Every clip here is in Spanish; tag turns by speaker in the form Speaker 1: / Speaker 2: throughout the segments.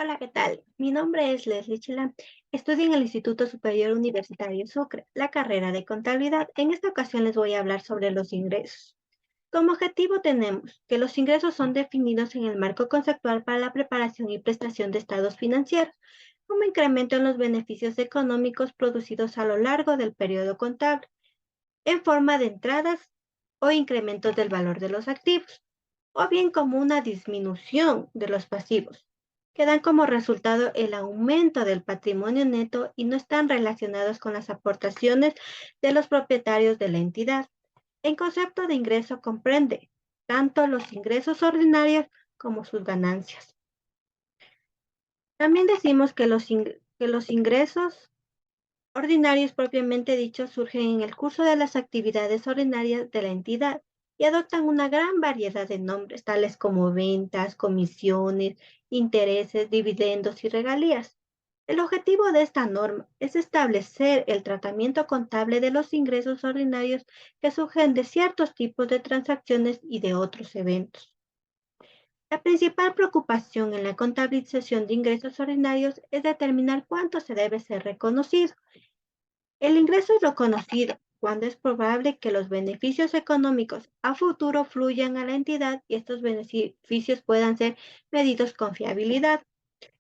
Speaker 1: Hola, ¿qué tal? Mi nombre es Leslie Chilán. Estudio en el Instituto Superior Universitario Sucre, la carrera de contabilidad. En esta ocasión les voy a hablar sobre los ingresos. Como objetivo tenemos que los ingresos son definidos en el marco conceptual para la preparación y prestación de estados financieros, como incremento en los beneficios económicos producidos a lo largo del periodo contable, en forma de entradas o incrementos del valor de los activos, o bien como una disminución de los pasivos, que dan como resultado el aumento del patrimonio neto y no están relacionados con las aportaciones de los propietarios de la entidad. El concepto de ingreso comprende tanto los ingresos ordinarios como sus ganancias. También decimos que los ingresos ordinarios propiamente dichos surgen en el curso de las actividades ordinarias de la entidad y adoptan una gran variedad de nombres, tales como ventas, comisiones, intereses, dividendos y regalías. El objetivo de esta norma es establecer el tratamiento contable de los ingresos ordinarios que surgen de ciertos tipos de transacciones y de otros eventos. La principal preocupación en la contabilización de ingresos ordinarios es determinar cuánto se debe ser reconocido. El ingreso es lo conocido cuando es probable que los beneficios económicos a futuro fluyan a la entidad y estos beneficios puedan ser medidos con fiabilidad.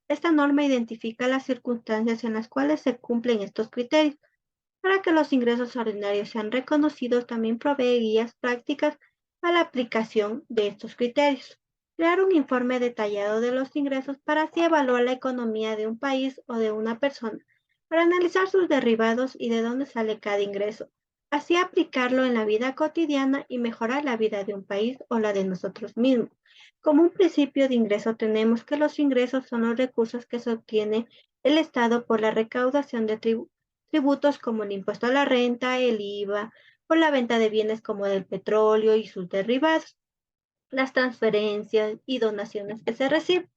Speaker 1: Esta norma identifica las circunstancias en las cuales se cumplen estos criterios. Para que los ingresos ordinarios sean reconocidos, también provee guías prácticas para la aplicación de estos criterios. Crear un informe detallado de los ingresos para así evaluar la economía de un país o de una persona, para analizar sus derivados y de dónde sale cada ingreso. Así aplicarlo en la vida cotidiana y mejorar la vida de un país o la de nosotros mismos. Como un principio de ingreso tenemos que los ingresos son los recursos que se obtiene el Estado por la recaudación de tributos como el impuesto a la renta, el IVA, por la venta de bienes como el petróleo y sus derivados, las transferencias y donaciones que se reciben,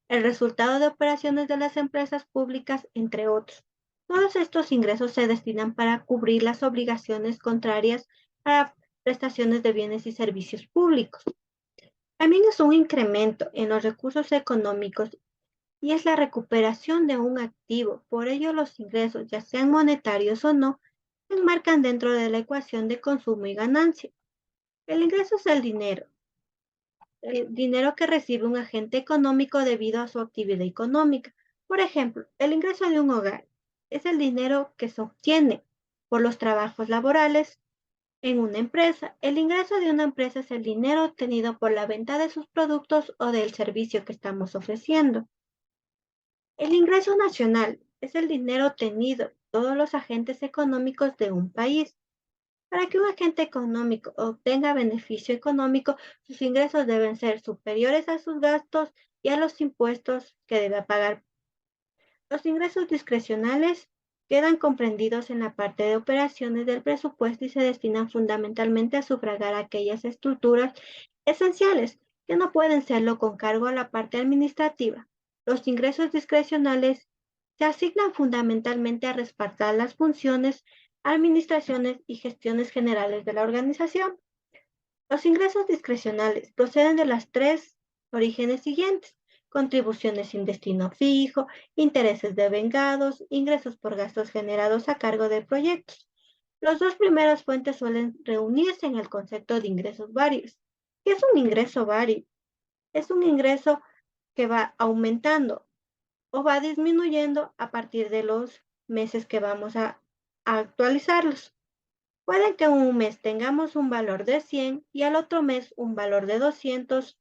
Speaker 1: el resultado de operaciones de las empresas públicas, entre otros. Todos estos ingresos se destinan para cubrir las obligaciones contrarias a prestaciones de bienes y servicios públicos. También es un incremento en los recursos económicos y es la recuperación de un activo. Por ello, los ingresos, ya sean monetarios o no, se enmarcan dentro de la ecuación de consumo y ganancia. El ingreso es el dinero que recibe un agente económico debido a su actividad económica. Por ejemplo, el ingreso de un hogar es el dinero que se obtiene por los trabajos laborales en una empresa. El ingreso de una empresa es el dinero obtenido por la venta de sus productos o del servicio que estamos ofreciendo. El ingreso nacional es el dinero obtenido por todos los agentes económicos de un país. Para que un agente económico obtenga beneficio económico, sus ingresos deben ser superiores a sus gastos y a los impuestos que debe pagar. Los ingresos discrecionales quedan comprendidos en la parte de operaciones del presupuesto y se destinan fundamentalmente a sufragar aquellas estructuras esenciales que no pueden serlo con cargo a la parte administrativa. Los ingresos discrecionales se asignan fundamentalmente a respaldar las funciones, administraciones y gestiones generales de la organización. Los ingresos discrecionales proceden de las tres orígenes siguientes: contribuciones sin destino fijo, intereses devengados, ingresos por gastos generados a cargo de proyectos. Las dos primeras fuentes suelen reunirse en el concepto de ingresos varios. ¿Qué es un ingreso vario? Es un ingreso que va aumentando o va disminuyendo a partir de los meses que vamos a actualizarlos. Puede que un mes tengamos un valor de 100 y al otro mes un valor de 200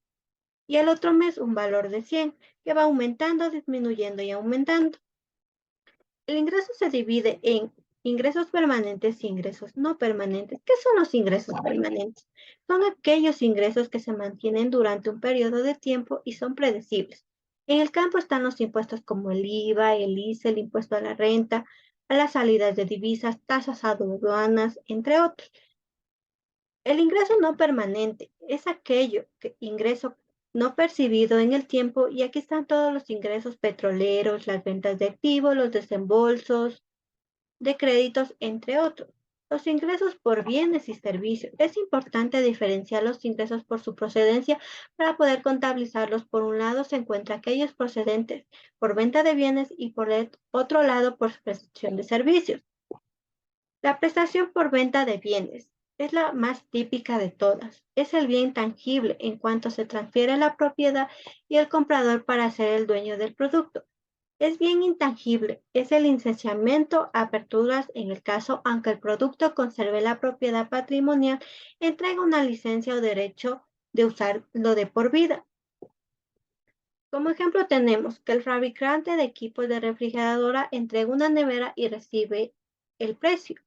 Speaker 1: y al otro mes un valor de 100, que va aumentando, disminuyendo y aumentando. El ingreso se divide en ingresos permanentes y ingresos no permanentes. ¿Qué son los ingresos permanentes? Son aquellos ingresos que se mantienen durante un periodo de tiempo y son predecibles. En el campo están los impuestos como el IVA, el ICE, el impuesto a la renta, a las salidas de divisas, tasas aduanas, entre otros. El ingreso no permanente es ingreso no percibido en el tiempo, y aquí están todos los ingresos petroleros, las ventas de activos, los desembolsos de créditos, entre otros. Los ingresos por bienes y servicios. Es importante diferenciar los ingresos por su procedencia para poder contabilizarlos. Por un lado se encuentran aquellos procedentes por venta de bienes y por el otro lado por prestación de servicios. La prestación por venta de bienes es la más típica de todas. Es el bien tangible en cuanto se transfiere la propiedad y el comprador para ser el dueño del producto. Es bien intangible, es el licenciamiento, aperturas en el caso, aunque el producto conserve la propiedad patrimonial, entrega una licencia o derecho de usarlo de por vida. Como ejemplo tenemos que el fabricante de equipos de refrigeradora entrega una nevera y recibe el precio.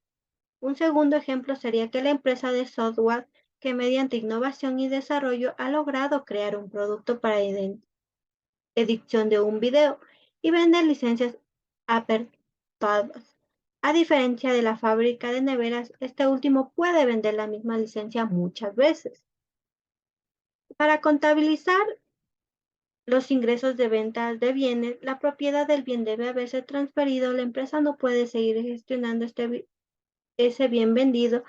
Speaker 1: Un segundo ejemplo sería que la empresa de software que mediante innovación y desarrollo ha logrado crear un producto para edición de un video y vende licencias apertadas. A diferencia de la fábrica de neveras, este último puede vender la misma licencia muchas veces. Para contabilizar los ingresos de ventas de bienes, la propiedad del bien debe haberse transferido. La empresa no puede seguir gestionando ese bien vendido.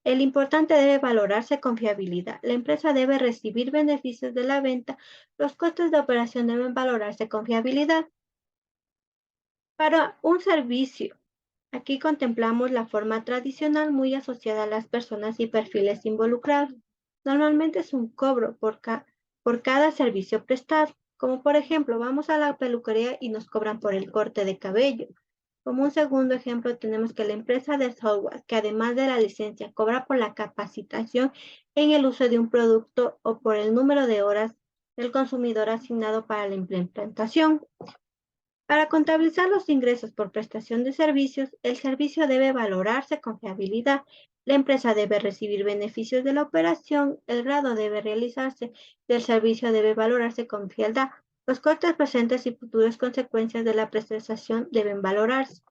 Speaker 1: El importante debe valorarse con fiabilidad. La empresa debe recibir beneficios de la venta. Los costos de operación deben valorarse con fiabilidad. Para un servicio, aquí contemplamos la forma tradicional muy asociada a las personas y perfiles involucrados. Normalmente es un cobro por cada servicio prestado, como por ejemplo, vamos a la peluquería y nos cobran por el corte de cabello. Como un segundo ejemplo, tenemos que la empresa de software, que además de la licencia, cobra por la capacitación en el uso de un producto o por el número de horas del consumidor asignado para la implementación. Para contabilizar los ingresos por prestación de servicios, el servicio debe valorarse con fiabilidad. La empresa debe recibir beneficios de la operación, el grado debe realizarse y el servicio debe valorarse con fidelidad. Los costes presentes y futuras consecuencias de la prestación deben valorarse.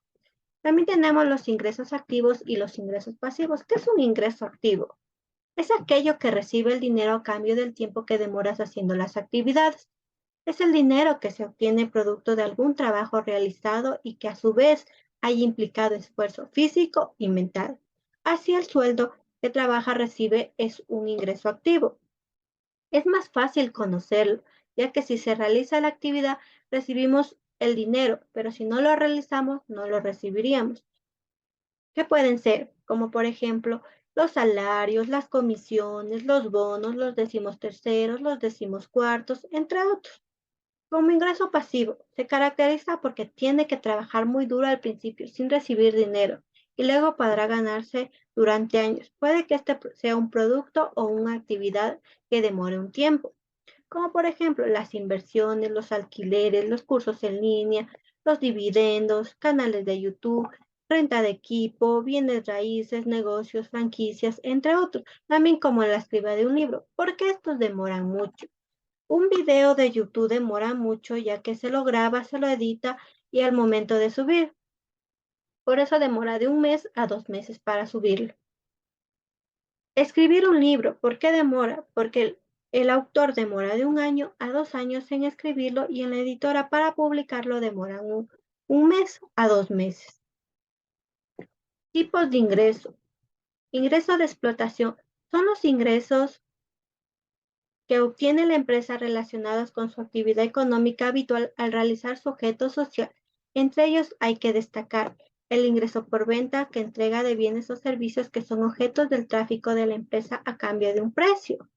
Speaker 1: También tenemos los ingresos activos y los ingresos pasivos. ¿Qué es un ingreso activo? Es aquello que recibe el dinero a cambio del tiempo que demoras haciendo las actividades. Es el dinero que se obtiene producto de algún trabajo realizado y que a su vez haya implicado esfuerzo físico y mental. Así el sueldo que trabaja recibe es un ingreso activo. Es más fácil conocerlo, ya que si se realiza la actividad recibimos el dinero, pero si no lo realizamos no lo recibiríamos. ¿Qué pueden ser? Como por ejemplo los salarios, las comisiones, los bonos, los décimos terceros, los décimos cuartos, entre otros. Como ingreso pasivo, se caracteriza porque tiene que trabajar muy duro al principio sin recibir dinero y luego podrá ganarse durante años. Puede que este sea un producto o una actividad que demore un tiempo, como por ejemplo las inversiones, los alquileres, los cursos en línea, los dividendos, canales de YouTube, renta de equipo, bienes raíces, negocios, franquicias, entre otros, también como la escriba de un libro, porque estos demoran mucho. Un video de YouTube demora mucho ya que se lo graba, se lo edita y al momento de subir. Por eso demora de 1 mes a 2 meses para subirlo. Escribir un libro, ¿por qué demora? Porque el autor demora de 1 año a 2 años en escribirlo y en la editora para publicarlo demora 1 mes a 2 meses. Tipos de ingreso. Ingreso de explotación son los ingresos que obtiene la empresa relacionados con su actividad económica habitual al realizar su objeto social. Entre ellos hay que destacar el ingreso por venta que entrega de bienes o servicios que son objetos del tráfico de la empresa a cambio de un precio.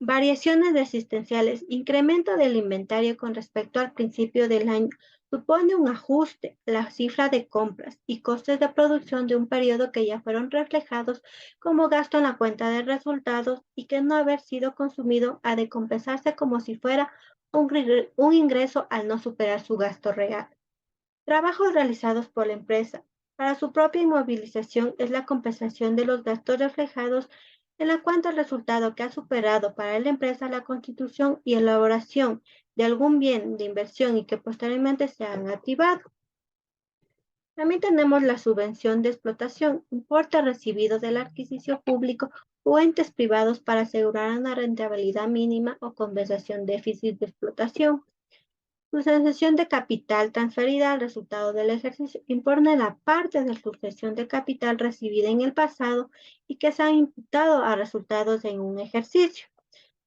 Speaker 1: Variaciones existenciales. Incremento del inventario con respecto al principio del año. Supone un ajuste, la cifra de compras y costes de producción de un periodo que ya fueron reflejados como gasto en la cuenta de resultados y que no haber sido consumido ha de compensarse como si fuera un ingreso al no superar su gasto real. Trabajos realizados por la empresa. Para su propia inmovilización es la compensación de los gastos reflejados en la cuenta al resultado que ha superado para la empresa la constitución y elaboración de algún bien de inversión y que posteriormente se han activado. También tenemos la subvención de explotación, importe recibido del adquisicio público o entes privados para asegurar una rentabilidad mínima o compensación déficit de explotación. Su sucesión de capital transferida al resultado del ejercicio impone la parte de sucesión de capital recibida en el pasado y que se ha imputado a resultados en un ejercicio.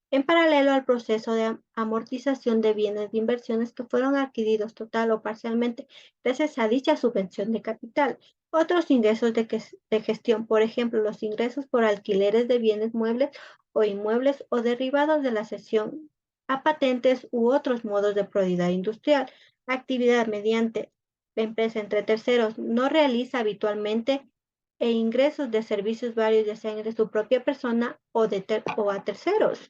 Speaker 1: En paralelo al proceso de amortización de bienes de inversiones que fueron adquiridos total o parcialmente gracias a dicha subvención de capital. Otros ingresos de gestión, por ejemplo, los ingresos por alquileres de bienes muebles o inmuebles o derivados de la cesión a patentes u otros modos de propiedad industrial, actividad mediante la empresa entre terceros no realiza habitualmente e ingresos de servicios varios, ya sean de su propia persona o a terceros.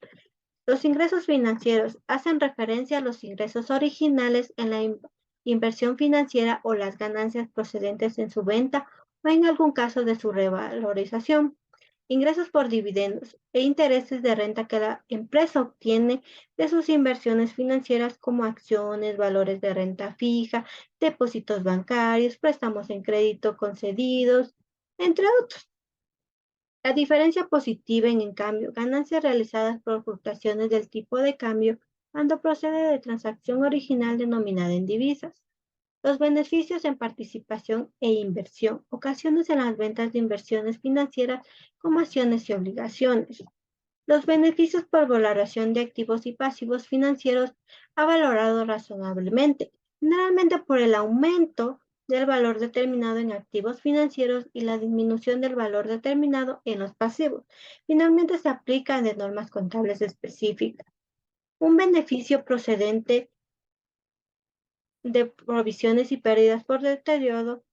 Speaker 1: Los ingresos financieros hacen referencia a los ingresos originales en la inversión financiera o las ganancias procedentes en su venta o en algún caso de su revalorización. Ingresos por dividendos e intereses de renta que la empresa obtiene de sus inversiones financieras como acciones, valores de renta fija, depósitos bancarios, préstamos en crédito concedidos, entre otros. La diferencia positiva en cambio, ganancias realizadas por fluctuaciones del tipo de cambio cuando procede de transacción original denominada en divisas. Los beneficios en participación e inversión, ocasiones en las ventas de inversiones financieras como acciones y obligaciones. Los beneficios por valoración de activos y pasivos financieros ha valorado razonablemente, generalmente por el aumento del valor determinado en activos financieros y la disminución del valor determinado en los pasivos. Finalmente se aplican de normas contables específicas. Un beneficio procedente de provisiones y pérdidas por deterioro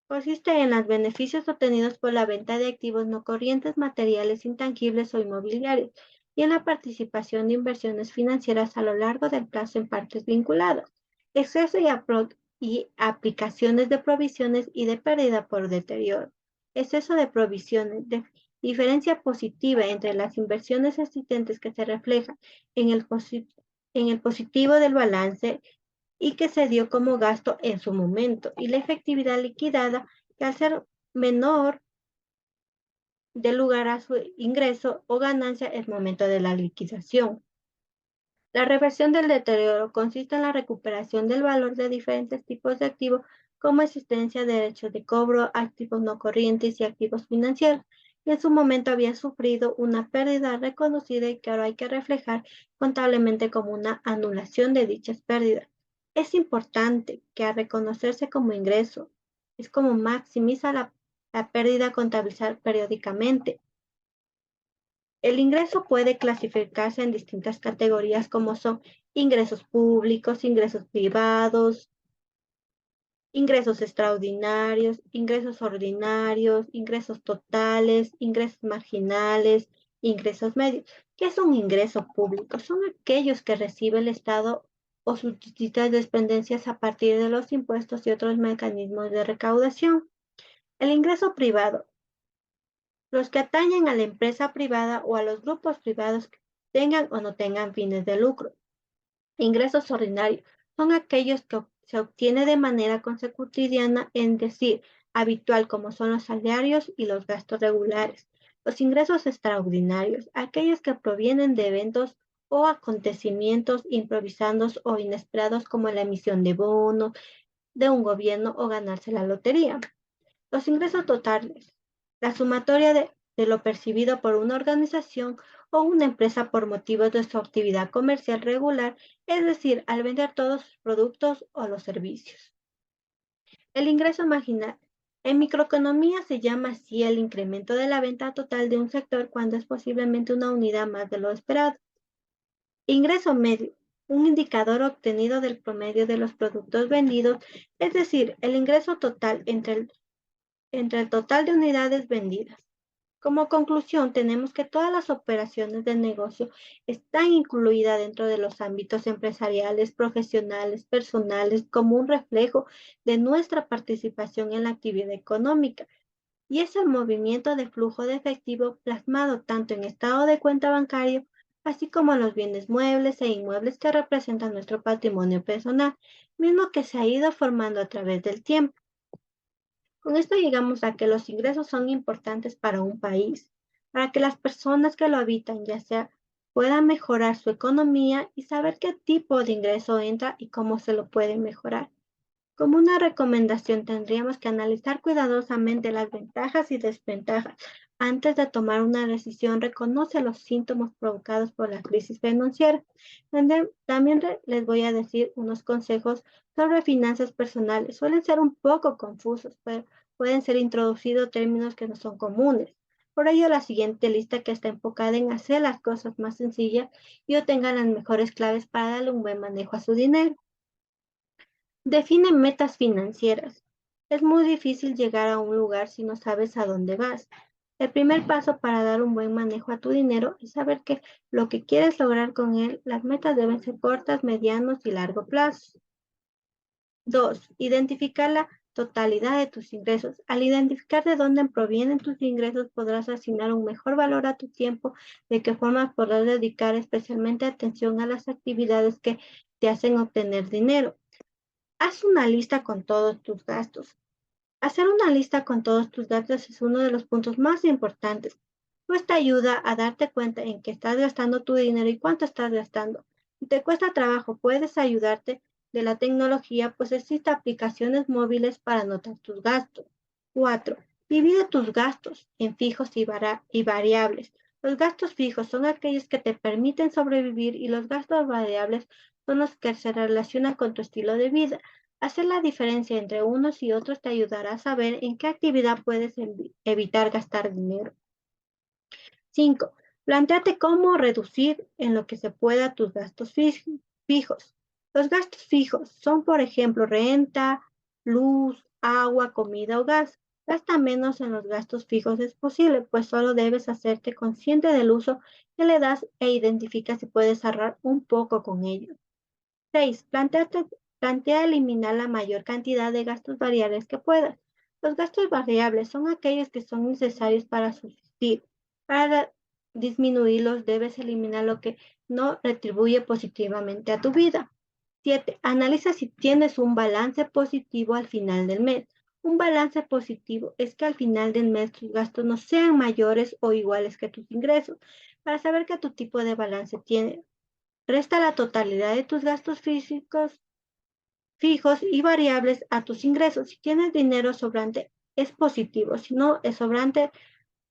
Speaker 1: consiste en los beneficios obtenidos por la venta de activos no corrientes, materiales, intangibles o inmobiliarios, y en la participación de inversiones financieras a lo largo del plazo en partes vinculadas, exceso y aplicaciones de provisiones y de pérdida por deterioro. Exceso de provisiones, de diferencia positiva entre las inversiones existentes que se refleja en en el positivo del balance y que se dio como gasto en su momento, y la efectividad liquidada, que al ser menor de lugar a su ingreso o ganancia en el momento de la liquidación. La reversión del deterioro consiste en la recuperación del valor de diferentes tipos de activos como existencia de derechos de cobro, activos no corrientes y activos financieros, que en su momento había sufrido una pérdida reconocida y que ahora hay que reflejar contablemente como una anulación de dichas pérdidas. Es importante que al reconocerse como ingreso, es como maximiza la pérdida a contabilizar periódicamente. El ingreso puede clasificarse en distintas categorías como son ingresos públicos, ingresos privados, ingresos extraordinarios, ingresos ordinarios, ingresos totales, ingresos marginales, ingresos medios. ¿Qué es un ingreso público? Son aquellos que recibe el Estado o sus distintas dependencias a partir de los impuestos y otros mecanismos de recaudación. El ingreso privado, los que atañen a la empresa privada o a los grupos privados que tengan o no tengan fines de lucro. Ingresos ordinarios son aquellos que se obtiene de manera consecutiva, es decir, habitual, como son los salarios y los gastos regulares. Los ingresos extraordinarios, aquellos que provienen de eventos o acontecimientos improvisados o inesperados como la emisión de bonos de un gobierno o ganarse la lotería. Los ingresos totales, la sumatoria de lo percibido por una organización o una empresa por motivos de su actividad comercial regular, es decir, al vender todos sus productos o los servicios. El ingreso marginal. En microeconomía se llama así el incremento de la venta total de un sector cuando es posiblemente una unidad más de lo esperado. Ingreso medio. Un indicador obtenido del promedio de los productos vendidos, es decir, el ingreso total entre el total de unidades vendidas. Como conclusión, tenemos que todas las operaciones del negocio están incluidas dentro de los ámbitos empresariales, profesionales, personales, como un reflejo de nuestra participación en la actividad económica. Y es el movimiento de flujo de efectivo plasmado tanto en estado de cuenta bancario, así como en los bienes muebles e inmuebles que representan nuestro patrimonio personal, mismo que se ha ido formando a través del tiempo. Con esto llegamos a que los ingresos son importantes para un país, para que las personas que lo habitan, ya sea pueda mejorar su economía y saber qué tipo de ingreso entra y cómo se lo puede mejorar. Como una recomendación, tendríamos que analizar cuidadosamente las ventajas y desventajas. Antes de tomar una decisión, reconoce los síntomas provocados por la crisis financiera. También les voy a decir unos consejos sobre finanzas personales. Suelen ser un poco confusos, pero pueden ser introducidos términos que no son comunes. Por ello, la siguiente lista que está enfocada en hacer las cosas más sencillas y obtengan las mejores claves para darle un buen manejo a su dinero. Define metas financieras. Es muy difícil llegar a un lugar si no sabes a dónde vas. El primer paso para dar un buen manejo a tu dinero es saber que lo que quieres lograr con él, las metas deben ser cortas, medianos y largo plazo. 2. Identificar la totalidad de tus ingresos. Al identificar de dónde provienen tus ingresos, podrás asignar un mejor valor a tu tiempo, de qué forma podrás dedicar especialmente atención a las actividades que te hacen obtener dinero. Haz una lista con todos tus gastos. Hacer una lista con todos tus gastos es uno de los puntos más importantes, pues te ayuda a darte cuenta en qué estás gastando tu dinero y cuánto estás gastando. Si te cuesta trabajo, puedes ayudarte de la tecnología, pues existen aplicaciones móviles para anotar tus gastos. 4. Divide tus gastos en fijos y variables. Los gastos fijos son aquellos que te permiten sobrevivir y los gastos variables son los que se relacionan con tu estilo de vida. Hacer la diferencia entre unos y otros te ayudará a saber en qué actividad puedes evitar gastar dinero. 5. Plantéate cómo reducir en lo que se pueda tus gastos fijos. Los gastos fijos son, por ejemplo, renta, luz, agua, comida o gas. Gasta menos en los gastos fijos es posible, pues solo debes hacerte consciente del uso que le das e identifica si puedes ahorrar un poco con ellos. 6. Plantea eliminar la mayor cantidad de gastos variables que puedas. Los gastos variables son aquellos que son necesarios para subsistir. Para disminuirlos, debes eliminar lo que no retribuye positivamente a tu vida. 7. Analiza si tienes un balance positivo al final del mes. Un balance positivo es que al final del mes tus gastos no sean mayores o iguales que tus ingresos. Para saber qué tu tipo de balance tiene, resta la totalidad de tus gastos fijos y variables a tus ingresos. Si tienes dinero sobrante, es positivo. Si no es sobrante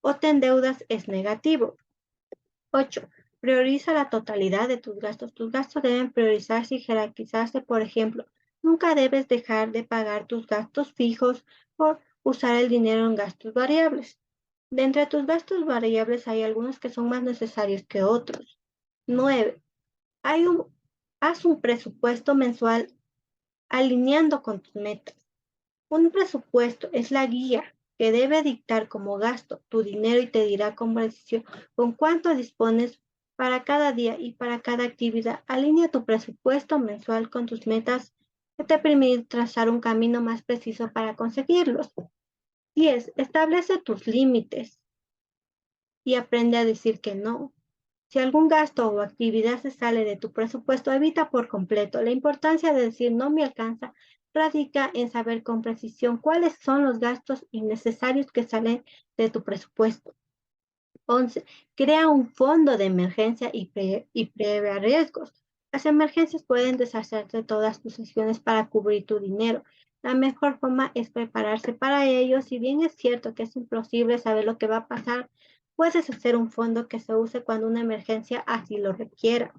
Speaker 1: o te endeudas, es negativo. 8. Prioriza la totalidad de tus gastos. Tus gastos deben priorizarse y jerarquizarse. Por ejemplo, nunca debes dejar de pagar tus gastos fijos por usar el dinero en gastos variables. De entre tus gastos variables hay algunos que son más necesarios que otros. 9. Hay un, haz un presupuesto mensual alineando con tus metas. Un presupuesto es la guía que debe dictar como gasto tu dinero y te dirá con precisión con cuánto dispones para cada día y para cada actividad. Alinea tu presupuesto mensual con tus metas que te permiten trazar un camino más preciso para conseguirlos. 10. Establece tus límites y aprende a decir que no. Si algún gasto o actividad se sale de tu presupuesto, evita por completo. La importancia de decir no me alcanza radica en saber con precisión cuáles son los gastos innecesarios que salen de tu presupuesto. 11. Crea un fondo de emergencia y prevé riesgos. Las emergencias pueden deshacerse de todas tus acciones para cubrir tu dinero. La mejor forma es prepararse para ello. Si bien es cierto que es imposible saber lo que va a pasar, puedes hacer un fondo que se use cuando una emergencia así lo requiera.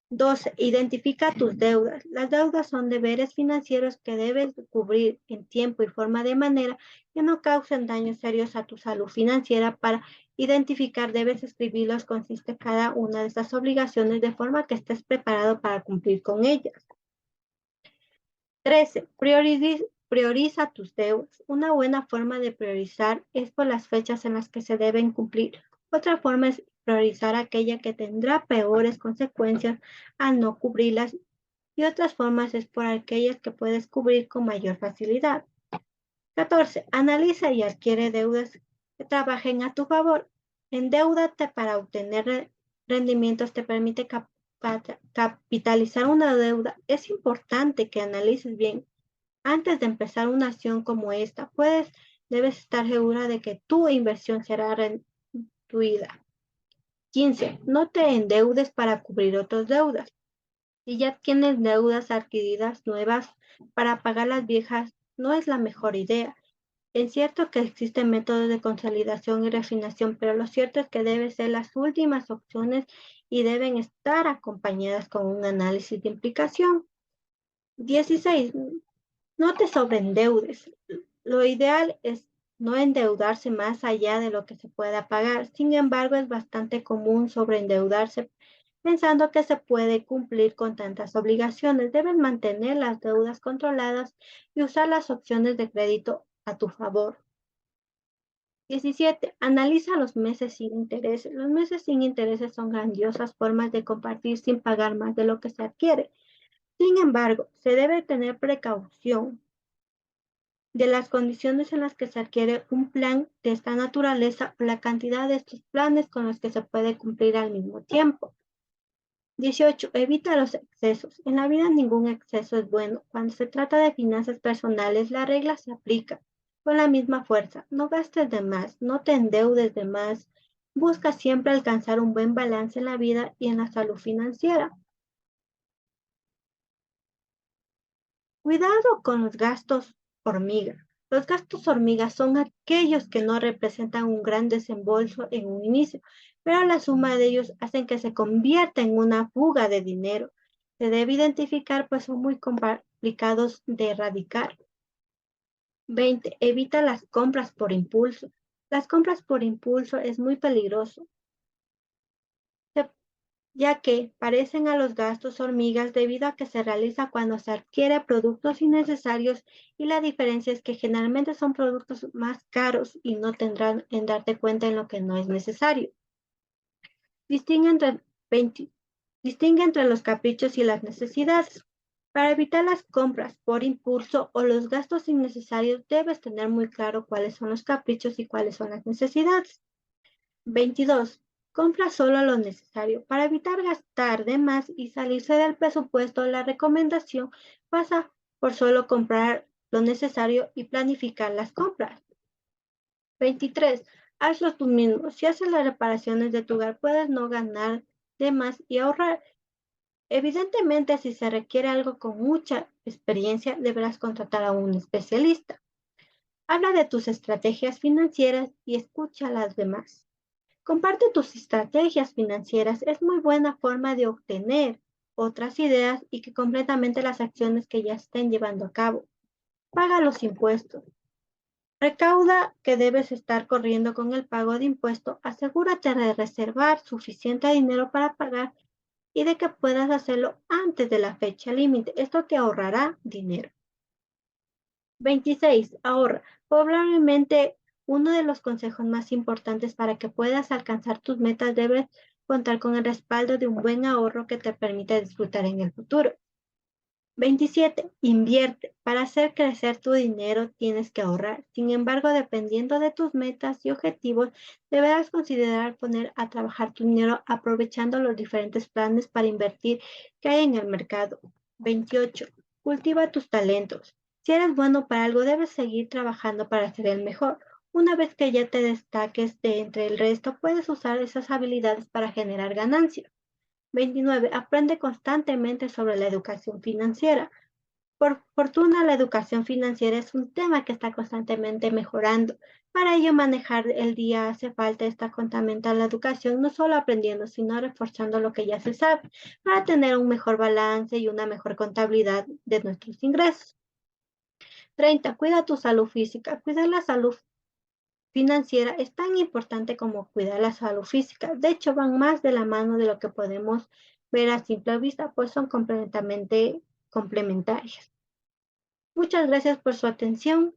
Speaker 1: 12. Identifica tus deudas. Las deudas son deberes financieros que debes cubrir en tiempo y forma de manera que no causen daños serios a tu salud financiera. Para identificar, debes escribirlos, consiste cada una de estas obligaciones de forma que estés preparado para cumplir con ellas. 13. Prioriza tus deudas. Una buena forma de priorizar es por las fechas en las que se deben cumplir. Otra forma es priorizar aquella que tendrá peores consecuencias al no cubrirlas y otras formas es por aquellas que puedes cubrir con mayor facilidad. 14. Analiza y adquiere deudas que trabajen a tu favor. Endeúdate para obtener rendimientos te permite capitalizar una deuda. Es importante que analices bien antes de empezar una acción como esta. Debes estar segura de que tu inversión será retribuida. 15. No te endeudes para cubrir otras deudas. Si ya tienes deudas adquiridas nuevas para pagar las viejas, no es la mejor idea. Es cierto que existen métodos de consolidación y refinación, pero lo cierto es que deben ser las últimas opciones y deben estar acompañadas con un análisis de implicación. 16. No te sobreendeudes. Lo ideal es no endeudarse más allá de lo que se pueda pagar. Sin embargo, es bastante común sobreendeudarse pensando que se puede cumplir con tantas obligaciones. Debes mantener las deudas controladas y usar las opciones de crédito a tu favor. 17. Analiza los meses sin intereses. Los meses sin intereses son grandiosas formas de compartir sin pagar más de lo que se adquiere. Sin embargo, se debe tener precaución de las condiciones en las que se adquiere un plan de esta naturaleza o la cantidad de estos planes con los que se puede cumplir al mismo tiempo. 18. Evita los excesos. En la vida ningún exceso es bueno. Cuando se trata de finanzas personales, la regla se aplica con la misma fuerza. No gastes de más, no te endeudes de más. Busca siempre alcanzar un buen balance en la vida y en la salud financiera. Cuidado con los gastos hormiga. Los gastos hormiga son aquellos que no representan un gran desembolso en un inicio, pero la suma de ellos hacen que se convierta en una fuga de dinero. Se debe identificar, pues son muy complicados de erradicar. 20. Evita las compras por impulso. Las compras por impulso es muy peligroso, ya que parecen a los gastos hormigas debido a que se realiza cuando se adquiere productos innecesarios y la diferencia es que generalmente son productos más caros y no tendrán en darte cuenta en lo que no es necesario. Distingue entre, 20 distingue entre los caprichos y las necesidades. Para evitar las compras por impulso o los gastos innecesarios, debes tener muy claro cuáles son los caprichos y cuáles son las necesidades. 22. Compra solo lo necesario. Para evitar gastar de más y salirse del presupuesto, la recomendación pasa por solo comprar lo necesario y planificar las compras. 23. Hazlo tú mismo. Si haces las reparaciones de tu hogar, puedes no ganar de más y ahorrar. Evidentemente, si se requiere algo con mucha experiencia, deberás contratar a un especialista. Habla de tus estrategias financieras y escucha a las demás. Comparte tus estrategias financieras. Es muy buena forma de obtener otras ideas y que completamente las acciones que ya estén llevando a cabo. Paga los impuestos. Recauda que debes estar corriendo con el pago de impuestos. Asegúrate de reservar suficiente dinero para pagar y de que puedas hacerlo antes de la fecha límite. Esto te ahorrará dinero. 26. Ahorra. Probablemente uno de los consejos más importantes para que puedas alcanzar tus metas debes contar con el respaldo de un buen ahorro que te permita disfrutar en el futuro. 27. Invierte. Para hacer crecer tu dinero tienes que ahorrar. Sin embargo, dependiendo de tus metas y objetivos, deberás considerar poner a trabajar tu dinero aprovechando los diferentes planes para invertir que hay en el mercado. 28. Cultiva tus talentos. Si eres bueno para algo, debes seguir trabajando para ser el mejor. Una vez que ya te destaques de entre el resto, puedes usar esas habilidades para generar ganancias. 29. Aprende constantemente sobre la educación financiera. Por fortuna, la educación financiera es un tema que está constantemente mejorando. Para ello, manejar el día hace falta esta constantemente la educación, no solo aprendiendo, sino reforzando lo que ya se sabe, para tener un mejor balance y una mejor contabilidad de nuestros ingresos. 30. Cuida tu salud física. Cuidar la salud financiera es tan importante como cuidar la salud física. De hecho, van más de la mano de lo que podemos ver a simple vista, pues son completamente complementarias. Muchas gracias por su atención.